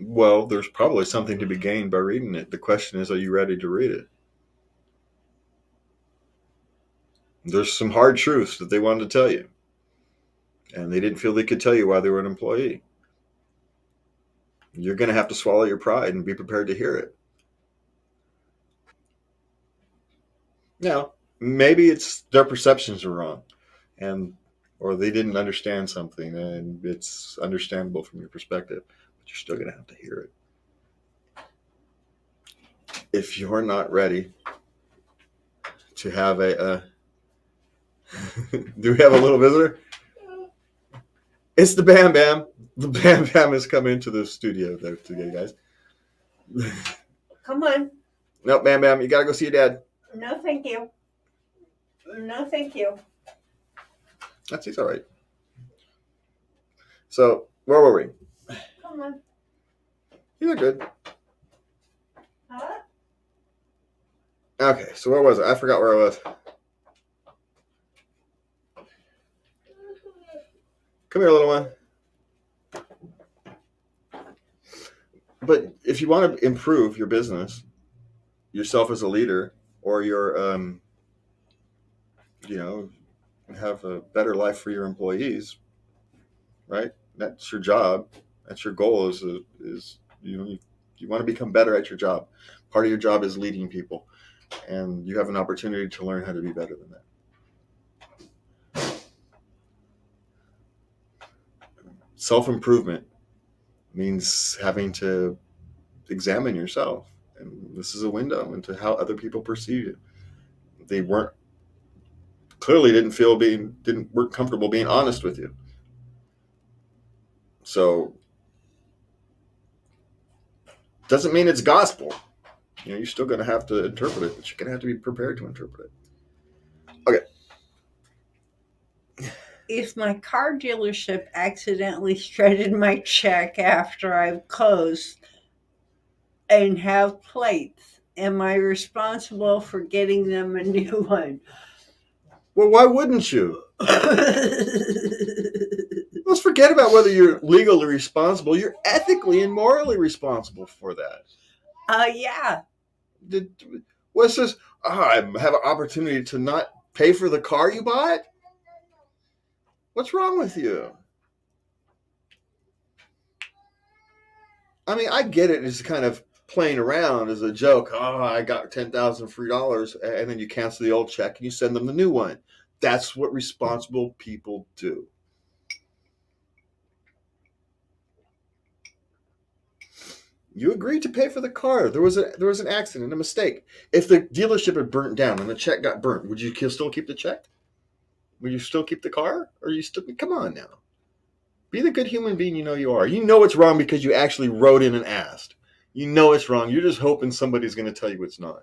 Well, there's probably something to be gained by reading it. The question is, are you ready to read it? There's some hard truths that they wanted to tell you, and they didn't feel they could tell you while they were an employee. You're going to have to swallow your pride and be prepared to hear it. Now, maybe it's their perceptions are wrong, or they didn't understand something, and it's understandable from your perspective, but you're still going to have to hear it. If you're not ready to have do we have a little visitor? It's the Bam Bam. The Bam Bam has come into the studio there today, guys. Come on. No, Bam Bam, you got to go see your dad. No, thank you. No, thank you. He's all right. So, where were we? Come on. You look good. Huh? Okay, so where was I? I forgot where I was. Come here, little one. But if you want to improve your business, yourself as a leader, or your, have a better life for your employees, right? That's your job. That's your goal. You want to become better at your job. Part of your job is leading people, and you have an opportunity to learn how to be better than that. Self-improvement means having to examine yourself. And this is a window into how other people perceive you. They weren't comfortable being honest with you. So doesn't mean it's gospel. You're still going to have to interpret it, but you're going to have to be prepared to interpret it. Okay. If my car dealership accidentally shredded my check after I've closed and have plates, am I responsible for getting them a new one? Well, why wouldn't you? Let's forget about whether you're legally responsible. You're ethically and morally responsible for that. Yeah. What's this? I have an opportunity to not pay for the car you bought? What's wrong with you? I mean, I get it. It's kind of playing around as a joke. Oh, I got $10,000 free dollars, and then you cancel the old check and you send them the new one. That's what responsible people do. You agreed to pay for the car. There was an accident, a mistake. If the dealership had burnt down and the check got burnt, would you still keep the check? Would you still keep the car? Or you still come on now? Be the good human being you know you are. You know it's wrong because you actually wrote in and asked. You know it's wrong. You're just hoping somebody's going to tell you it's not.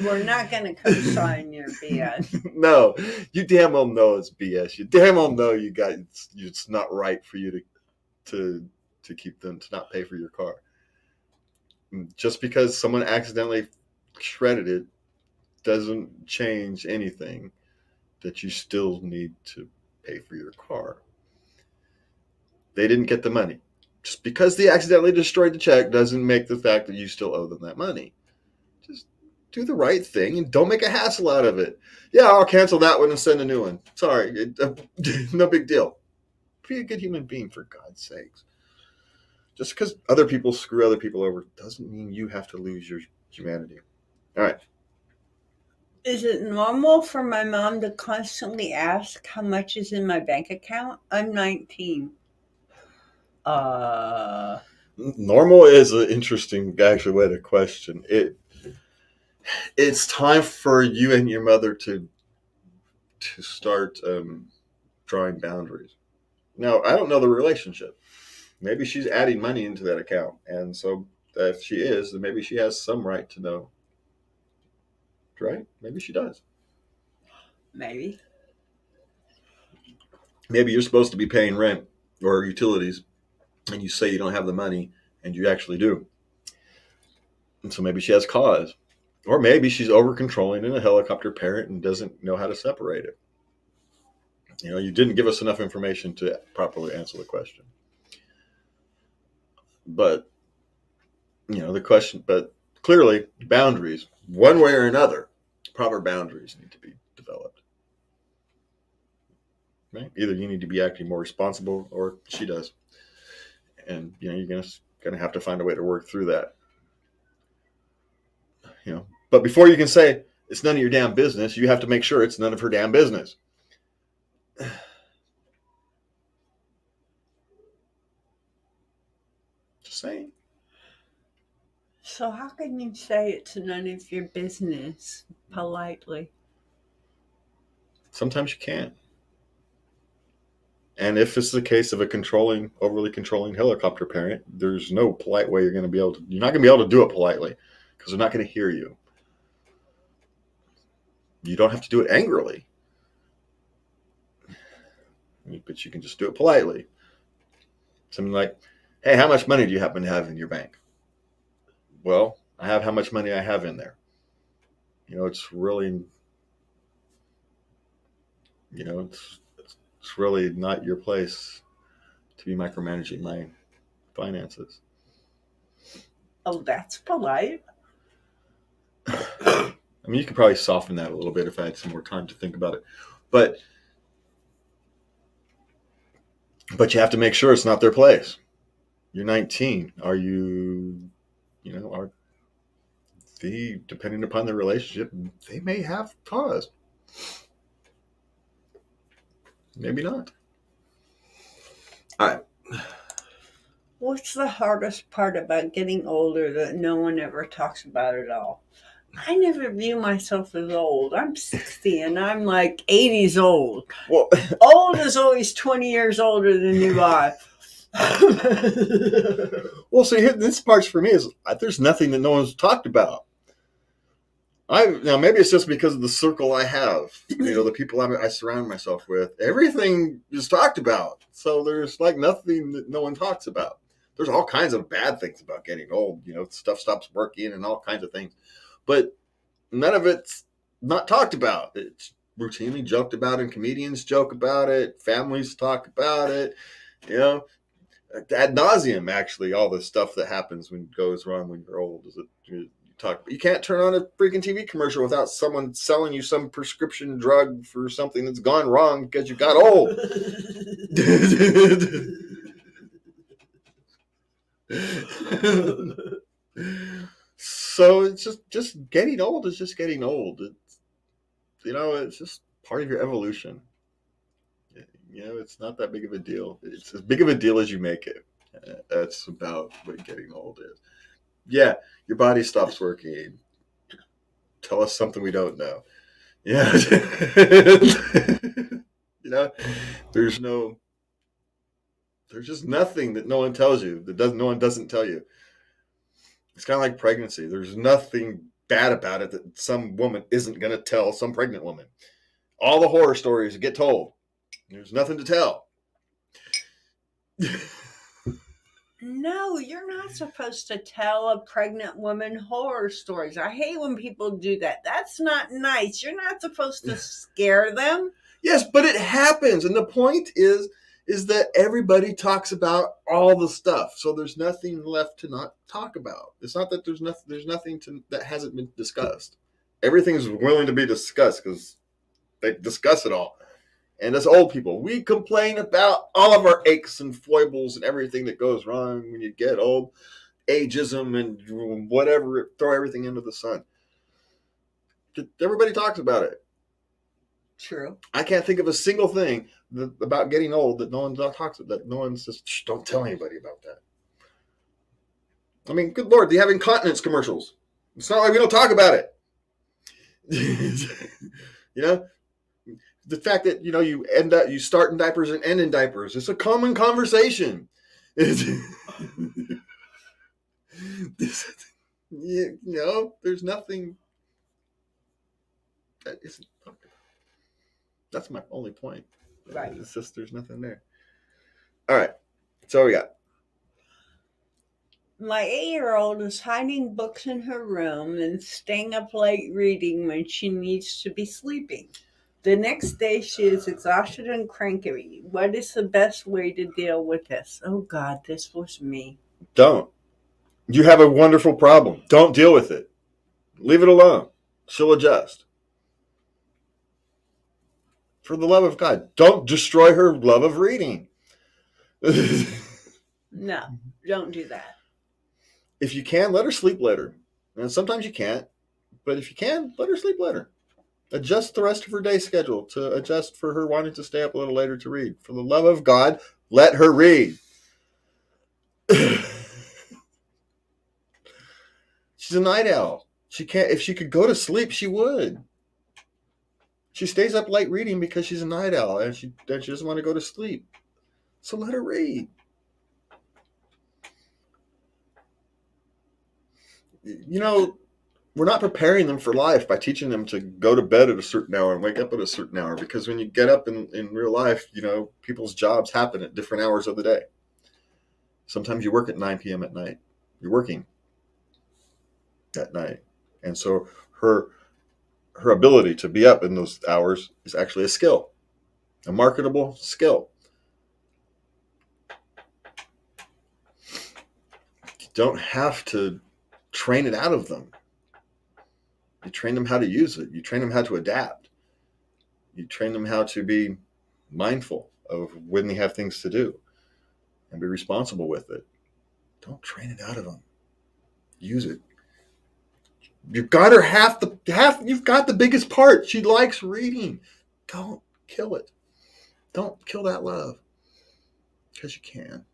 We're not going to co-sign your BS. No, you damn well know it's BS. You damn well know it's not right for you to keep them to not pay for your car. Just because someone accidentally shredded it doesn't change anything that you still need to pay for your car. They didn't get the money. Just because they accidentally destroyed the check doesn't make the fact that you still owe them that money. Just do the right thing and don't make a hassle out of it. Yeah, I'll cancel that one and send a new one. Sorry, no big deal. Be a good human being, for God's sakes. Just because other people screw other people over doesn't mean you have to lose your humanity. All right. Is it normal for my mom to constantly ask how much is in my bank account? I'm 19. Normal is an interesting actually way to question it. It's time for you and your mother to start drawing boundaries. Now, I don't know the relationship. Maybe she's adding money into that account, and so if she is, then maybe she has some right to know. Right? Maybe she does. Maybe. Maybe you're supposed to be paying rent or utilities, and you say you don't have the money, and you actually do. And so maybe she has cause. Or maybe she's over controlling and a helicopter parent and doesn't know how to separate it. You didn't give us enough information to properly answer the question. But, but clearly, boundaries, one way or another, proper boundaries need to be developed. Right? Either you need to be acting more responsible or she does. And, you're going to have to find a way to work through that. But before you can say it's none of your damn business, you have to make sure it's none of her damn business. Just saying. So how can you say it's none of your business politely? Sometimes you can't. And if it's the case of a overly controlling helicopter parent, there's no polite way you're not going to be able to do it politely because they're not going to hear you. You don't have to do it angrily, but you can just do it politely. Something like, hey, how much money do you happen to have in your bank? Well, I have how much money I have in there. It's really, it's really not your place to be micromanaging my finances. Oh, that's polite. I mean, you could probably soften that a little bit if I had some more time to think about it. But you have to make sure it's not their place. You're 19. Are you, are they, depending upon their relationship, they may have cause. Maybe not. All right. What's the hardest part about getting older that no one ever talks about at all? I never view myself as old. I'm 60 and I'm like 80s old. Well, Old is always 20 years older than you are. well, see, this part's for me is there's nothing that no one's talked about. Now maybe it's just because of the circle I have, the people I surround myself with. Everything is talked about, so there's like nothing that no one talks about. There's all kinds of bad things about getting old. Stuff stops working and all kinds of things, but none of it's not talked about. It's routinely joked about, and comedians joke about it. Families talk about it. Ad nauseum. Actually, all the stuff that happens when goes wrong when you're old is you can't turn on a freaking TV commercial without someone selling you some prescription drug for something that's gone wrong because you got old. So it's just getting old is just getting old. It's just part of your evolution. It's not that big of a deal. It's as big of a deal as you make it. That's about what getting old is. Yeah, your body stops working. Tell us something we don't know. Yeah. There's just nothing that no one tells you no one doesn't tell you. It's kind of like pregnancy. There's nothing bad about it that some woman isn't going to tell some pregnant woman. All the horror stories get told. There's nothing to tell. No, you're not supposed to tell a pregnant woman horror stories. I hate when people do that. That's not nice. You're not supposed to scare them. Yes, but it happens. And the point is that everybody talks about all the stuff. So there's nothing left to not talk about. It's not that there's nothing that hasn't been discussed. Everything is willing to be discussed because they discuss it all. And as old people, we complain about all of our aches and foibles and everything that goes wrong when you get old. Ageism and whatever, throw everything into the sun. Everybody talks about it. True. I can't think of a single thing about getting old that no one talks about. That no one says, don't tell anybody about that. I mean, good Lord, they have incontinence commercials. It's not like we don't talk about it. The fact that you start in diapers and end in diapers, it's a common conversation. There's nothing that isn't talked about. That's my only point. Right. It's just there's nothing there. All right. So we got. My 8-year-old is hiding books in her room and staying up late reading when she needs to be sleeping. The next day, she is exhausted and cranky. What is the best way to deal with this? Oh, God, this was me. Don't. You have a wonderful problem. Don't deal with it. Leave it alone. She'll adjust. For the love of God, don't destroy her love of reading. No, don't do that. If you can, let her sleep later. And sometimes you can't. But if you can, let her sleep later. Adjust the rest of her day schedule to adjust for her wanting to stay up a little later to read. For the love of God, let her read. She's a night owl. She can't. If she could go to sleep, she would. She stays up late reading because she's a night owl and she doesn't want to go to sleep. So let her read. We're not preparing them for life by teaching them to go to bed at a certain hour and wake up at a certain hour, because when you get up in real life, people's jobs happen at different hours of the day. Sometimes you work at 9 p.m. at night. You're working at night. And so her ability to be up in those hours is actually a skill, a marketable skill. You don't have to train it out of them. You train them how to use it. You train them how to adapt. You train them how to be mindful of when they have things to do and be responsible with it. Don't train it out of them. Use it. You've got her you've got the biggest part. She likes reading. Don't kill it. Don't kill that love, because you can.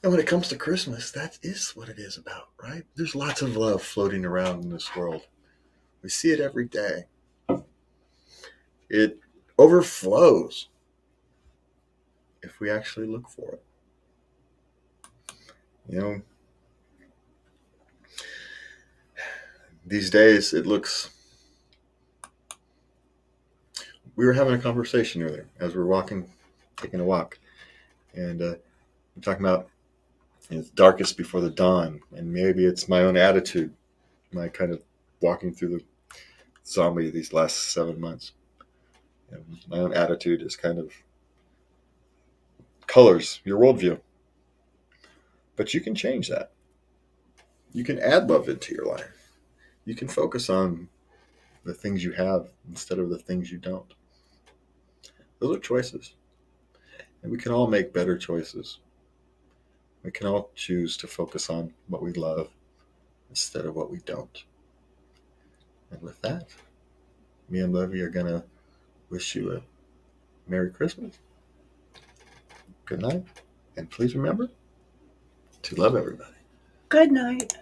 And when it comes to Christmas, that is what it is about, right? There's lots of love floating around in this world. We see it every day. It overflows if we actually look for it. You know, these days it looks. We were having a conversation earlier as we were walking, taking a walk, and we're talking about it's darkest before the dawn, and maybe it's my own attitude, my kind of walking through the zombie these last 7 months. And my own attitude is kind of colors your worldview, but you can change that. You can add love into your life. You can focus on the things you have instead of the things you don't. Those are choices, and we can all make better choices. We can all choose to focus on what we love instead of what we don't. And with that, me and Lubby are going to wish you a Merry Christmas, good night, and please remember to love everybody. Good night.